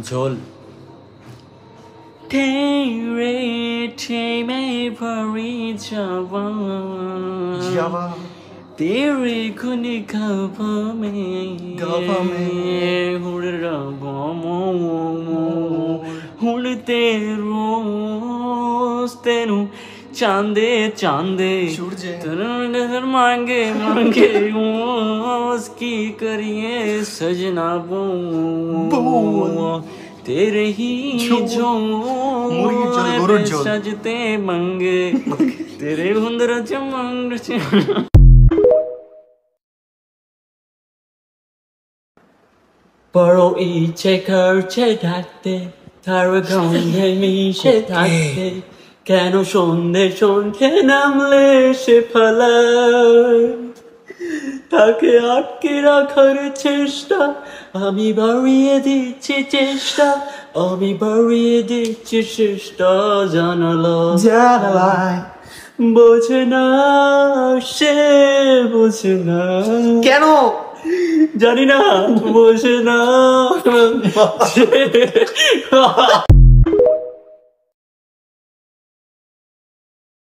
झोल तेरे में भरी जावा तेरे खुन गवा में हुड़ रबो हुड़ तेरू चांदे चांदे नजर मांगे मांगे उसकी करिए सजना बो तेरे ही जो सजते मंगे तेरे हुंदर चमंग বড় ইচ্ছে করছে থাকতে তার গন্ধে মিশে থাকতে কেন সন্ধে সন্ধে নামলে সে ফেলায় তাকে আটকে রাখার চেষ্টা আমি বাড়িয়ে দিচ্ছি চেষ্টা আমি বাড়িয়ে দিচ্ছি চেষ্টা জানালায় বোঝে না সে বোঝে না কেন জানি না বোঝে না